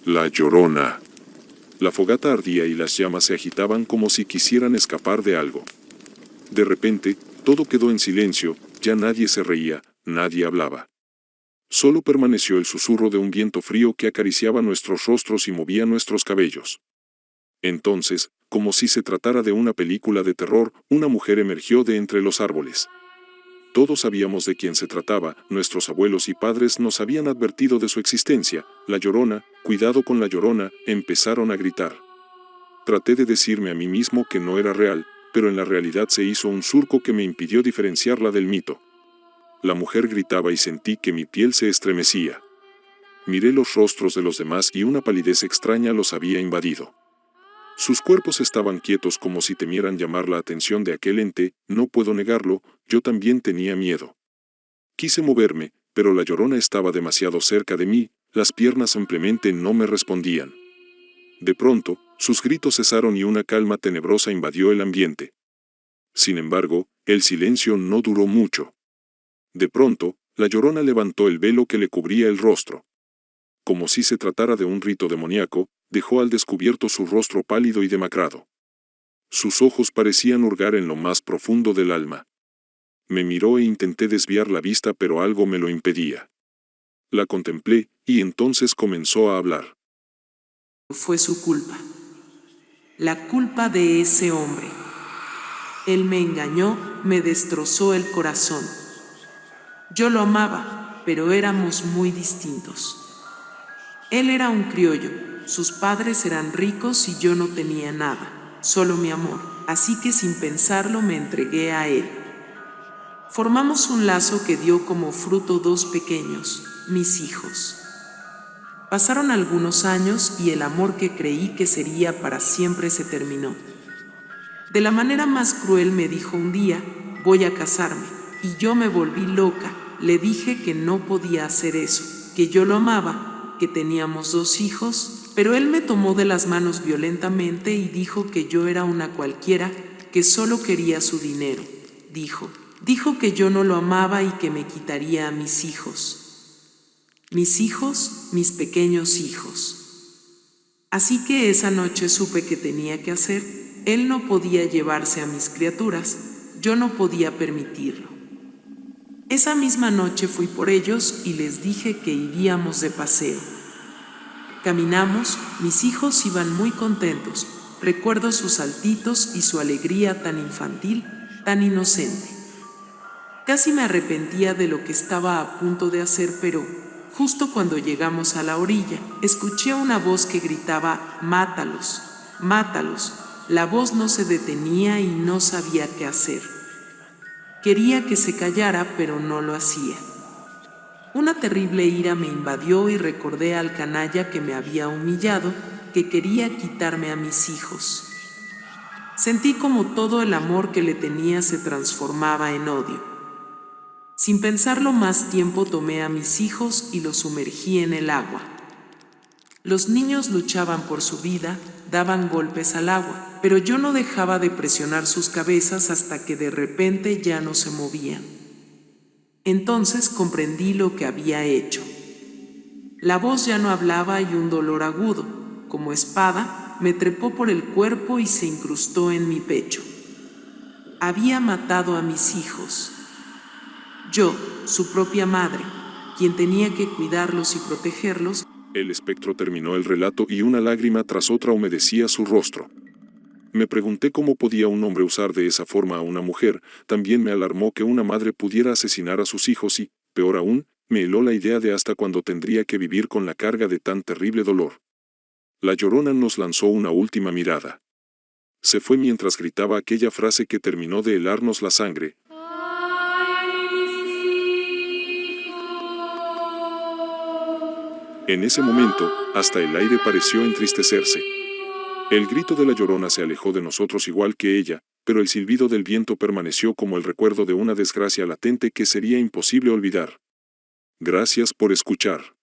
La Llorona. La fogata ardía y las llamas se agitaban como si quisieran escapar de algo. De repente, todo quedó en silencio, ya nadie se reía, nadie hablaba. Solo permaneció el susurro de un viento frío que acariciaba nuestros rostros y movía nuestros cabellos. Entonces, como si se tratara de una película de terror, una mujer emergió de entre los árboles. Todos sabíamos de quién se trataba, nuestros abuelos y padres nos habían advertido de su existencia. La Llorona, cuidado con la Llorona, empezaron a gritar. Traté de decirme a mí mismo que no era real, pero en la realidad se hizo un surco que me impidió diferenciarla del mito. La mujer gritaba y sentí que mi piel se estremecía. Miré los rostros de los demás y una palidez extraña los había invadido. Sus cuerpos estaban quietos como si temieran llamar la atención de aquel ente. No puedo negarlo, yo también tenía miedo. Quise moverme, pero la Llorona estaba demasiado cerca de mí, las piernas simplemente no me respondían. De pronto, sus gritos cesaron y una calma tenebrosa invadió el ambiente. Sin embargo, el silencio no duró mucho. De pronto, la Llorona levantó el velo que le cubría el rostro. Como si se tratara de un rito demoníaco, dejó al descubierto su rostro pálido y demacrado. Sus ojos parecían hurgar en lo más profundo del alma. Me miró e intenté desviar la vista, pero algo me lo impedía. La contemplé, y entonces comenzó a hablar. Fue su culpa. La culpa de ese hombre. Él me engañó, me destrozó el corazón. Yo lo amaba, pero éramos muy distintos. Él era un criollo, sus padres eran ricos y yo no tenía nada, solo mi amor, así que sin pensarlo me entregué a él. Formamos un lazo que dio como fruto dos pequeños, mis hijos. Pasaron algunos años y el amor que creí que sería para siempre se terminó. De la manera más cruel me dijo un día, voy a casarme, y yo me volví loca. Le dije que no podía hacer eso, que yo lo amaba, que teníamos dos hijos, pero él me tomó de las manos violentamente y dijo que yo era una cualquiera, que solo quería su dinero. Dijo que yo no lo amaba y que me quitaría a mis hijos. Mis hijos, mis pequeños hijos. Así que esa noche supe que tenía que hacer. Él no podía llevarse a mis criaturas, yo no podía permitirlo. Esa misma noche fui por ellos y les dije que iríamos de paseo. Caminamos, mis hijos iban muy contentos, recuerdo sus saltitos y su alegría tan infantil, tan inocente. Casi me arrepentía de lo que estaba a punto de hacer, pero justo cuando llegamos a la orilla, escuché una voz que gritaba, mátalos, mátalos. La voz no se detenía y no sabía qué hacer. Quería que se callara, pero no lo hacía. Una terrible ira me invadió y recordé al canalla que me había humillado, que quería quitarme a mis hijos. Sentí como todo el amor que le tenía se transformaba en odio. Sin pensarlo más tiempo tomé a mis hijos y los sumergí en el agua. Los niños luchaban por su vida, daban golpes al agua, pero yo no dejaba de presionar sus cabezas hasta que de repente ya no se movían. Entonces comprendí lo que había hecho. La voz ya no hablaba y un dolor agudo, como espada, me trepó por el cuerpo y se incrustó en mi pecho. Había matado a mis hijos. Yo, su propia madre, quien tenía que cuidarlos y protegerlos. El espectro terminó el relato y una lágrima tras otra humedecía su rostro. Me pregunté cómo podía un hombre usar de esa forma a una mujer. También me alarmó que una madre pudiera asesinar a sus hijos y, peor aún, me heló la idea de hasta cuándo tendría que vivir con la carga de tan terrible dolor. La Llorona nos lanzó una última mirada. Se fue mientras gritaba aquella frase que terminó de helarnos la sangre. En ese momento, hasta el aire pareció entristecerse. El grito de la Llorona se alejó de nosotros igual que ella, pero el silbido del viento permaneció como el recuerdo de una desgracia latente que sería imposible olvidar. Gracias por escuchar.